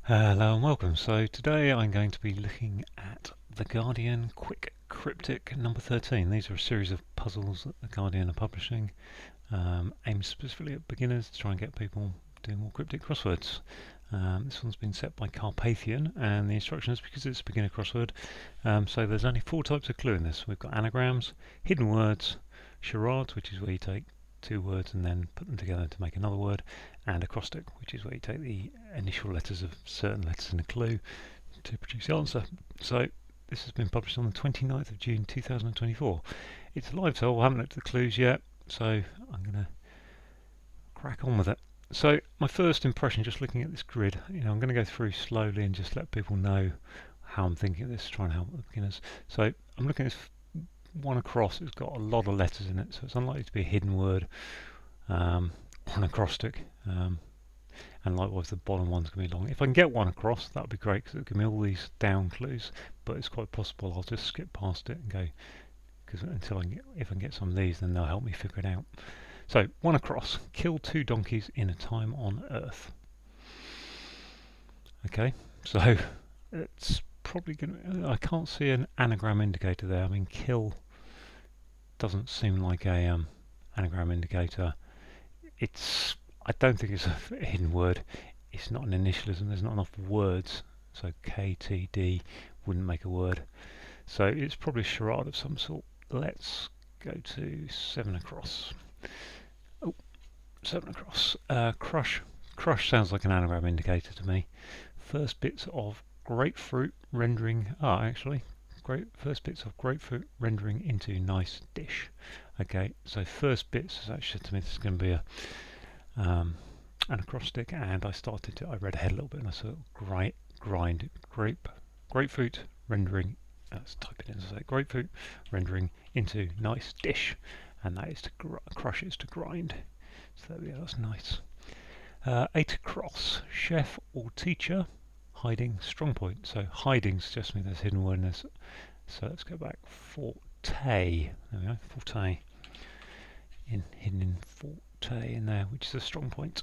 Hello and welcome. So today I'm going to be looking at the Guardian Quick Cryptic number 13. These are a series of puzzles that the Guardian are publishing, aimed specifically at beginners to try and get people doing more cryptic crosswords. This one's been set by Carpathian, and the instructions, because it's a beginner crossword, so there's only 4 types of clue in this. We've got anagrams, hidden words, charades, which is where you take 2 words and then put them together to make another word, and acrostic, which is where you take the initial letters of certain letters in a clue to produce the answer. So this has been published on the 29th of June 2024. It's live, so I haven't looked at the clues yet, so I'm going to crack on with it. So my first impression, just looking at this grid, I'm going to go through slowly and just let people know how I'm thinking of this, try and help the beginners. So I'm looking at this one across. It's got a lot of letters in it, so it's unlikely to be a hidden word or an acrostic. And likewise the bottom one's going to be long. If I can get one across, that would be great, because it'll give me all these down clues, but it's quite possible I'll just skip past it and go, because if I can get some of these, then they'll help me figure it out. So, one across: kill 2 donkeys in a time on Earth. Okay, so it's probably going to, I can't see an anagram indicator there. I mean, kill doesn't seem like a anagram indicator. I don't think it's a hidden word. It's not an initialism. There's not enough words. So KTD wouldn't make a word. So it's probably a charade of some sort. Let's go to 7 across. Oh, 7 across. Crush. Crush sounds like an anagram indicator to me. First bits of grapefruit rendering. First bits of grapefruit rendering into nice dish. Okay, so first bits is actually, to me, this is going to be an acrostic, and I read ahead a little bit and I saw grapefruit rendering, let's type it in, so grapefruit rendering into nice dish, and that is to crush, is to grind. So there we go, that's nice. 8 across: chef or teacher hiding strong point. So hiding suggests me there's hidden word in this. So let's go back. Forte. There we go. Forte. Hidden in forte in there, which is a strong point.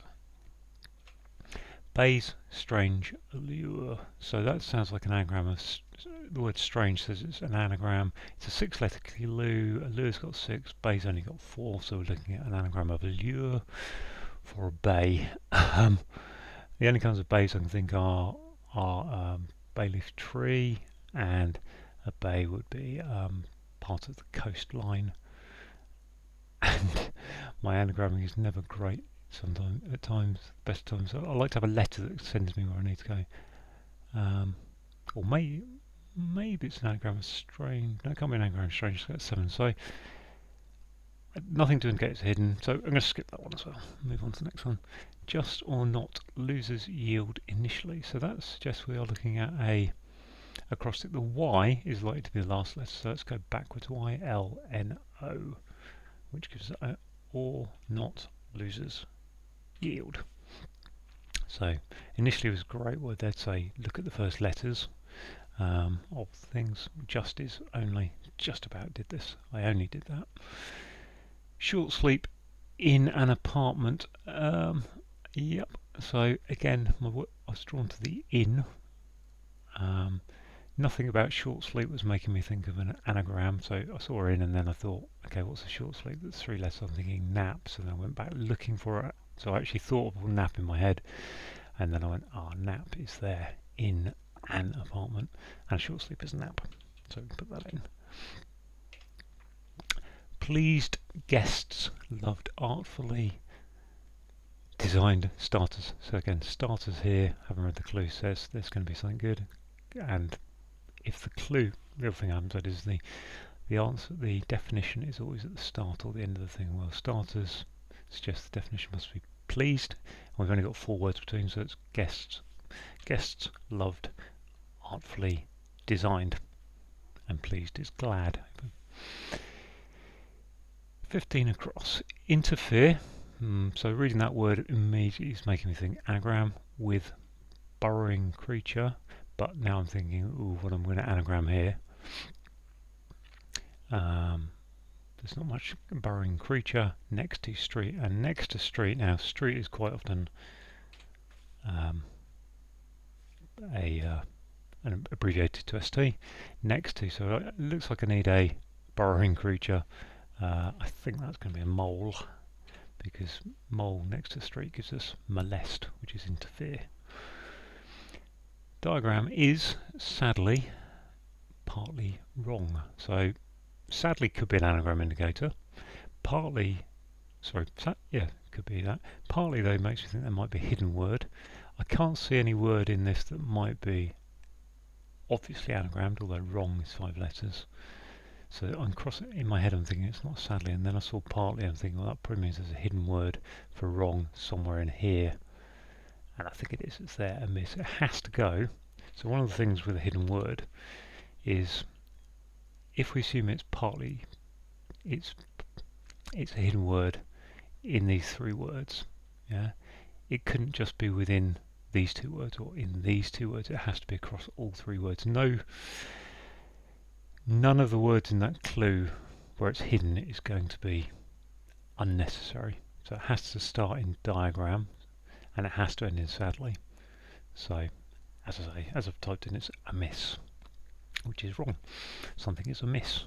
Bayes, strange, allure. So that sounds like an anagram of the word strange says it's an anagram. It's a 6-letter clue. Allure's got 6. Bayes only got 4. So we're looking at an anagram of allure for a bay. The only kinds of bays I can think are bay leaf tree, and a bay would be part of the coastline. And my anagramming is never great. Sometimes, at times, best times, I like to have a letter that sends me where I need to go. Or maybe it's an anagram of strange. No, it can't be an anagram of strange. It's got 7. So nothing to indicate it's hidden. So I'm going to skip that one as well. Move on to the next one. Just or not losers yield initially. So that suggests we are looking at a acrostic. The Y is likely to be the last letter. So let's go backwards. YLNO, which gives us or not losers yield. So initially was a great word. They'd say look at the first letters of things. Just is only just about did this. I only did that. Short sleep in an apartment. Yep. So again, I was drawn to the in. Nothing about short sleep was making me think of an anagram. So I saw in, and then I thought, okay, what's a short sleep? That's 3 letters. I'm thinking naps, and I went back looking for it. So I actually thought of a nap in my head, and then I went, nap is there in an apartment, and short sleep is a nap. So put that in. Pleased guests loved artfully designed starters. So again, starters here, haven't read the clue, says there's going to be something good. And if the clue, the other thing I haven't said is the answer, the definition is always at the start or the end of the thing. Well, starters suggest the definition must be pleased. We've only got 4 words between, so it's guests loved artfully designed, and pleased is glad. 15 across: interfere. So reading that word immediately is making me think anagram with burrowing creature, but now I'm thinking, what I'm going to anagram here. There's not much burrowing creature next to street, and next to street, now street is quite often an abbreviated to ST next to, so it looks like I need a burrowing creature. I think that's going to be a mole, because mole next to street gives us molest, which is interfere. Diagram is, sadly, partly wrong. So, sadly could be an anagram indicator. Partly, could be that. Partly, though, makes me think there might be a hidden word. I can't see any word in this that might be obviously anagrammed, although wrong is 5 letters. So I'm crossing in my head, I'm thinking it's not sadly, and then I saw partly, I'm thinking, well, that probably means there's a hidden word for wrong somewhere in here. And I think it is, it's there, a miss. It has to go. So one of the things with a hidden word is, if we assume it's partly, it's a hidden word in these 3 words, yeah, it couldn't just be within these 2 words or in these 2 words, it has to be across all 3 words. None of the words in that clue where it's hidden is going to be unnecessary. So it has to start in diagram and it has to end in sadly. So, as I say, as I've typed in, it's a miss, which is wrong. Something is amiss.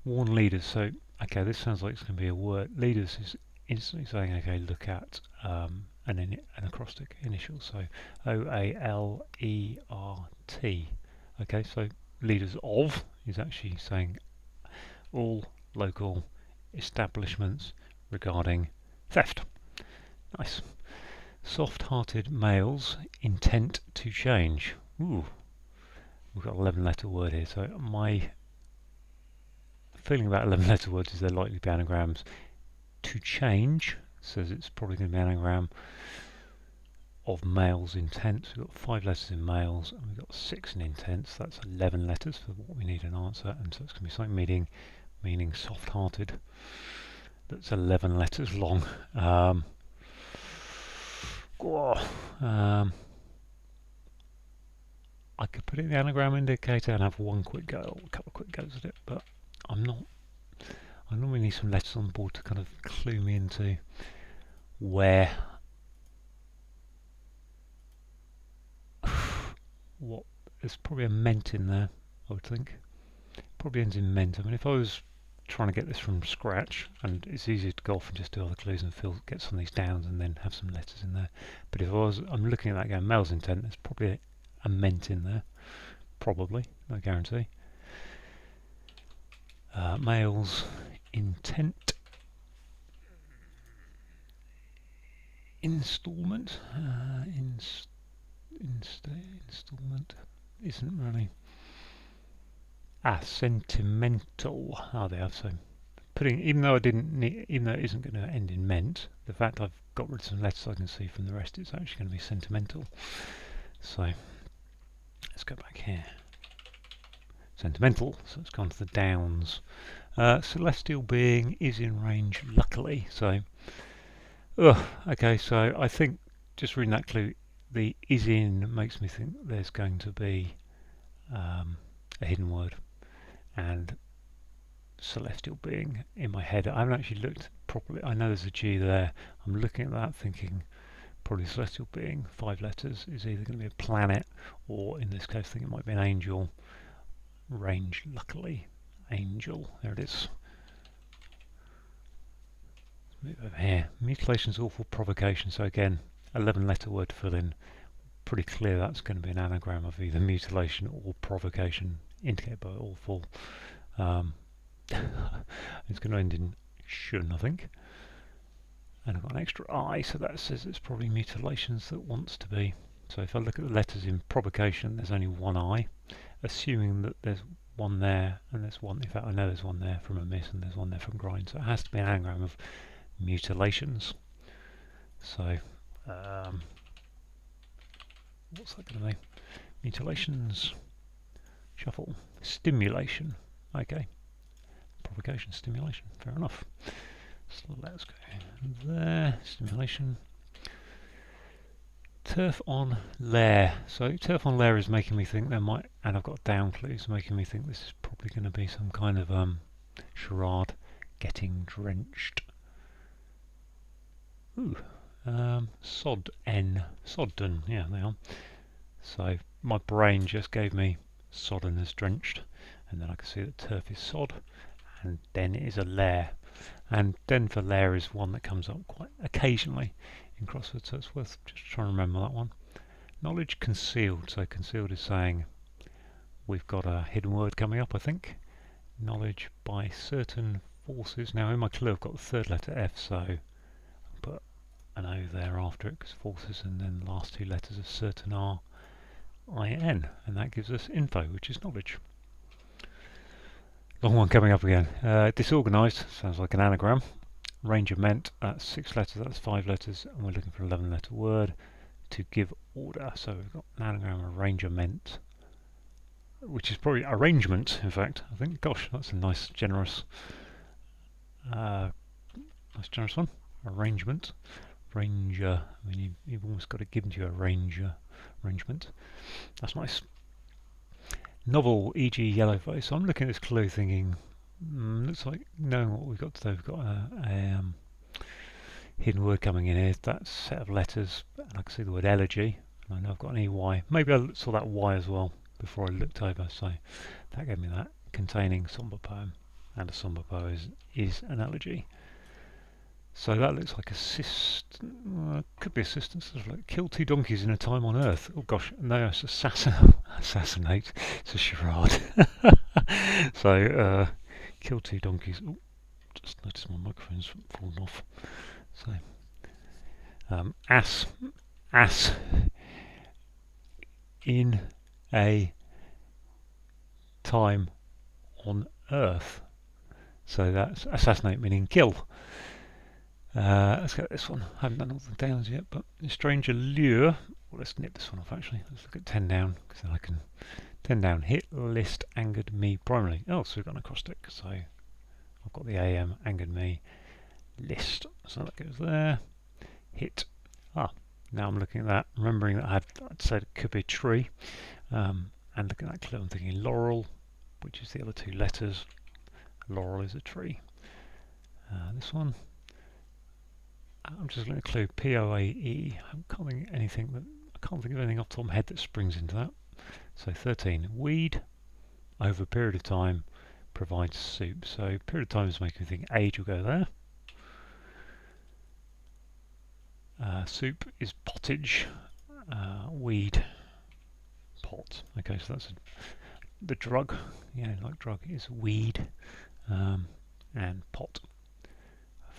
Warn leaders. So, okay, this sounds like it's going to be a word. Leaders is instantly saying, okay, look at an acrostic initial. So, OALERT. Okay, so leaders of is actually saying all local establishments regarding theft. Nice. Soft-hearted males intent to change. Ooh, we've got 11-letter word here. So my feeling about 11-letter words is they're likely to be anagrams. To change says it's probably going to be an anagram of males intent. So we've got 5 letters in males and we've got 6 in intent. So that's 11 letters for what we need an answer, and so it's going to be something meaning soft-hearted. That's 11 letters long. I could put it in the anagram indicator and have one quick go, or a couple of quick goes at it, but I normally need some letters on the board to kind of clue me into where what there's probably a ment in there, I would think. Probably ends in ment. I mean, if I was trying to get this from scratch, and it's easier to go off and just do other clues and get some of these downs and then have some letters in there. But if I'm looking at that going, male's intent, there's probably a ment in there. Probably, no guarantee. Male's intent. Installment. Installment isn't really. Sentimental. They have. So even though it isn't going to end in ment, the fact I've got rid of some letters I can see from the rest, it's actually going to be sentimental. So let's go back here. Sentimental. So it's gone to the downs. Celestial being is in range, luckily. So, okay. So I think just reading that clue, the is in makes me think there's going to be a hidden word, and celestial being in my head. I haven't actually looked properly. I know there's a G there. I'm looking at that thinking probably celestial being, 5 letters, is either going to be a planet or in this case I think it might be an angel. Range, luckily. Angel. There it is. Let's move over here. Mutilation's awful provocation. So again, 11-letter word to fill in. Pretty clear that's going to be an anagram of either mutilation or provocation, indicated by awful. It's going to end in shun, I think. And I've got an extra I, so that says it's probably mutilations that wants to be. So if I look at the letters in provocation, there's only one I, assuming that there's one there and there's one. In fact, I know there's one there from a miss and there's one there from grind. So it has to be an anagram of mutilations. So what's that going to be? Mutilations. Shuffle. Stimulation. Okay. Provocation, stimulation. Fair enough. So let's go there. Stimulation. Turf on lair. So turf on lair is making me think there might, and I've got down clues making me think this is probably going to be some kind of charade. Getting drenched. Ooh. Sodden. Yeah, they are. So my brain just gave me sodden as drenched, and then I can see that turf is sod, and den is a lair. And den for lair is one that comes up quite occasionally in crosswords, so it's worth just trying to remember that one. Knowledge concealed, so concealed is saying we've got a hidden word coming up, I think. Knowledge by certain forces. Now in my clue I've got the third letter F, so I'll put an O there after it, because forces, and then the last two letters of certain are IN, and that gives us info, which is knowledge. Long one coming up again. Disorganised, sounds like an anagram. Arrangement, that's 6 letters, that's 5 letters, and we're looking for an 11-letter word. To give order, so we've got an anagram arrangement, which is probably arrangement, in fact. I think, gosh, that's a nice generous one. Arrangement. Ranger, I mean, you've almost got it given to you, a ranger arrangement. That's nice. Novel, e.g. yellow face. So I'm looking at this clue thinking, looks like knowing what we've got today. We've got a hidden word coming in here. That set of letters, and I can see the word elegy. And I know I've got an EY. Maybe I saw that Y as well before I looked over, so that gave me that. Containing sombre poem, and a sombre poem is an elegy. So that looks like could be assistance. Sort of like kill 2 donkeys in a time on earth. Oh gosh, no, it's assassinate. It's a charade. So kill 2 donkeys. Oh, just noticed my microphone's fallen off. So ass in a time on earth. So that's assassinate meaning kill. Let's get this one. I haven't done all the downs yet, but strange allure. Well, let's nip this one off actually. Let's look at 10 down, because then I can 10 down. Hit list angered me primarily. Oh, so we've got an acrostic. So I've got the AM angered me list. So that goes there. Hit. Now I'm looking at that, remembering that I'd said it could be a tree, and looking at that clue, I'm thinking laurel, which is the other 2 letters. Laurel is a tree. This one, I'm just looking at the clue, POAE. I can't think of anything off the top of my head that springs into that. So 13, weed, over a period of time, provides soup. So period of time is making me think age will go there. Soup is pottage, weed, pot. Okay, so that's the drug. Yeah, like drug is weed, and pot.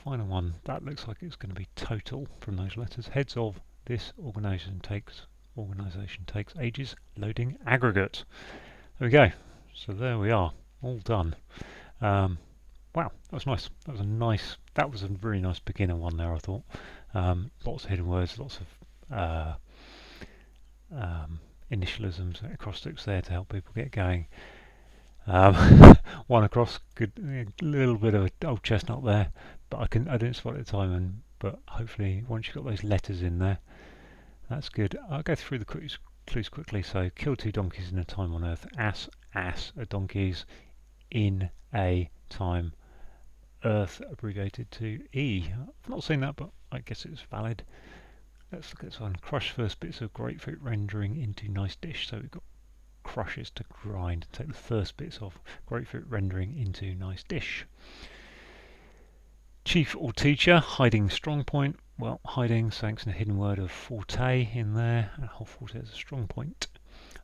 Final one, that looks like it's going to be total from those letters. Heads of this organisation takes ages. Loading aggregate. There we go. So there we are, all done. Wow, that was nice. That was a really nice beginner one there, I thought. Lots of hidden words, lots of initialisms, acrostics there to help people get going. One across, good, a little bit of an old chestnut there, but I didn't spot it at the time. But hopefully, once you've got those letters in there, that's good. I'll go through the clues quickly. So, kill 2 donkeys in a time on earth. Ass, a donkeys in a time. Earth abbreviated to E. I've not seen that, but I guess it's valid. Let's look at this one. Crush first bits of grapefruit rendering into nice dish. So we've got crushes to grind. Take the first bits of grapefruit rendering into nice dish. Chief or teacher, hiding strong point. Well, hiding, so it's a hidden word of forte in there. And whole forte is a strong point.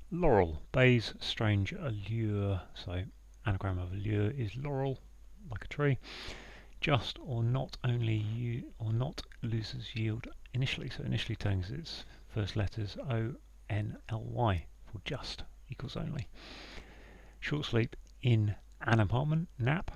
Laurel, bays, strange allure. So anagram of allure is laurel, like a tree. Just or not loses yield initially. So initially takes its first letters ONLY for just equals only. Short sleep in an apartment, nap.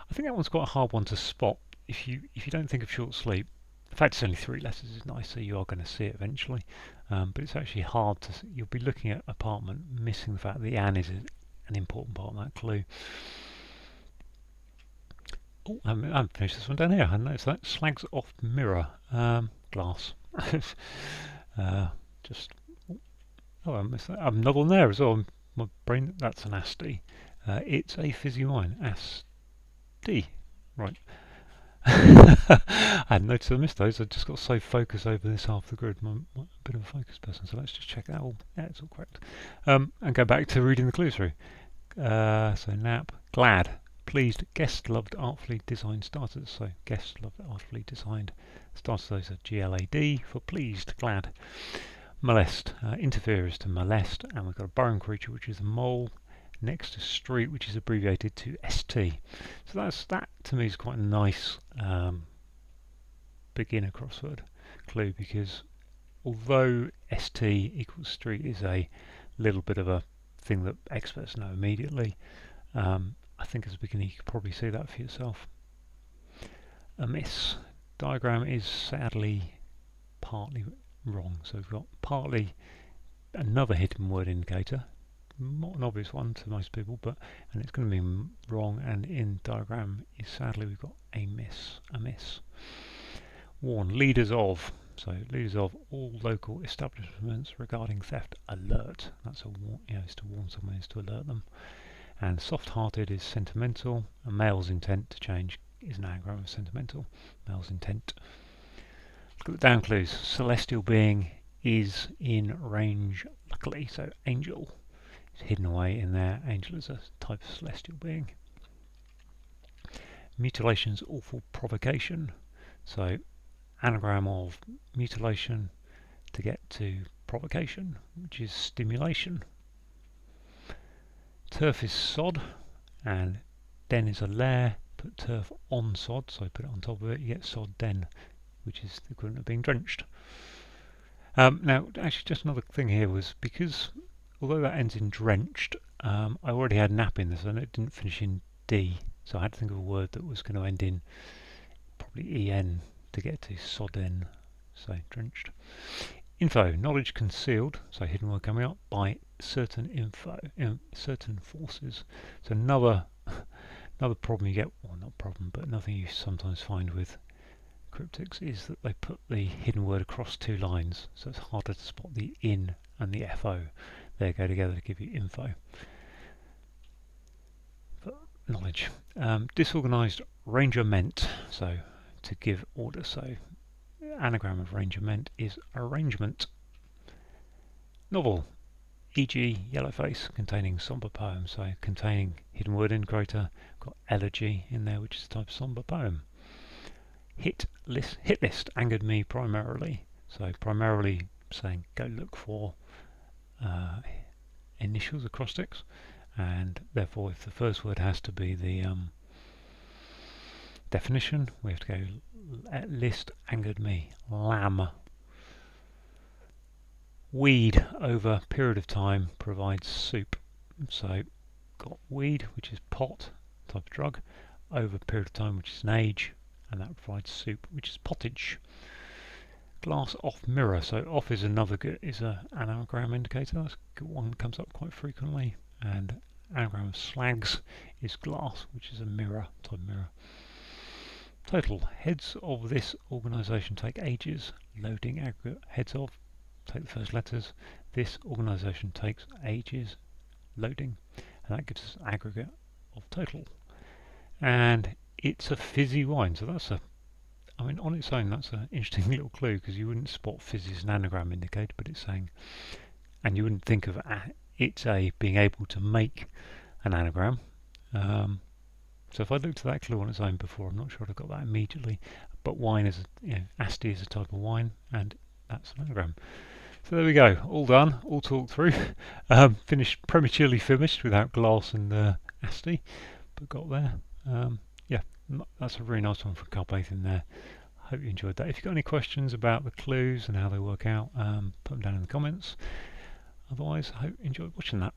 I think that one's quite a hard one to spot. If you don't think of short sleep, the fact it's only 3 letters is nice, so you are going to see it eventually. But it's actually hard to see. You'll be looking at apartment, missing the fact that the an is an important part of that clue. Oh, I haven't finished this one down here. I noticed that. Slags off mirror. Glass. I missed that. I'm not on there as well. My brain, that's an asti. It's a fizzy wine. Asti. Right. I hadn't noticed I missed those. I just got so focused over this half of the grid. I'm a bit of a focus person, so let's just check that all. Yeah, it's all correct. And go back to reading the clues through. So nap, glad, pleased, guest loved, artfully designed starters. So guest loved, artfully designed starters. Those are GLAD for pleased, glad. Molest, interfere is to molest, and we've got a burrowing creature, which is a mole, next to street, which is abbreviated to ST. So that to me is quite a nice beginner crossword clue, because although ST equals street is a little bit of a thing that experts know immediately, I think as a beginner you could probably see that for yourself. Amiss. Diagram is sadly partly wrong. So we've got partly another hidden word indicator, not an obvious one to most people, and it's going to be wrong, and in diagram is sadly we've got amiss. Warn, leaders of. So leaders of all local establishments regarding theft, alert. That's a is to warn someone, is to alert them. And soft-hearted is sentimental. A male's intent to change is an anagram of sentimental. Male's intent. Look at the down clues. Celestial being is in range, luckily. So angel is hidden away in there. Angel is a type of celestial being. Mutilation's awful provocation. So anagram of mutilation to get to provocation, which is stimulation. Turf is sod, and den is a lair. Put turf on sod, so put it on top of it, you get sod den, which is the equivalent of being drenched. Now, actually, just another thing here was, because although that ends in drenched, I already had nap in this, and it didn't finish in D, so I had to think of a word that was going to end in probably EN to get to sodden, so drenched. Info, knowledge concealed, so hidden word coming up, by certain certain forces. So another problem you get, well not problem, but another thing you sometimes find with cryptics is that they put the hidden word across two lines, so it's harder to spot the in and the FO. They go together to give you info. But knowledge. Disorganized rangerment, so to give order, so anagram of rangerment is arrangement. Novel, e.g. Yellowface, containing somber poem, so containing hidden word integrator, got elegy in there, which is a type of somber poem. Hit list angered me primarily, so primarily saying go look for initials, acrostics, and therefore if the first word has to be the definition, we have to go list angered me. Lamb. Weed over period of time provides soup, so got weed, which is pot, type of drug, over period of time, which is an age, and that provides soup, which is pottage. Glass off mirror, so off is another good, is an anagram indicator. That's a good one, comes up quite frequently. And anagram of slags is glass, which is a mirror, type of mirror. Total, heads of this organisation take ages. Loading aggregate, heads of, take the first letters. This organisation takes ages. Loading, and that gives us an aggregate of total. And it's a fizzy wine, so that's on its own that's an interesting little clue, because you wouldn't spot fizzy as an anagram indicator, but it's saying, and you wouldn't think of it's being able to make an anagram. So if I looked at that clue on its own before, I'm not sure I'd got that immediately. But wine is, asti is a type of wine, and that's an anagram. So there we go, all done, all talked through. Prematurely finished without glass and asti, but got there. Yeah, that's a really nice one from Carpathian there. Hope you enjoyed that. If you've got any questions about the clues and how they work out, put them down in the comments. Otherwise, I hope you enjoyed watching that.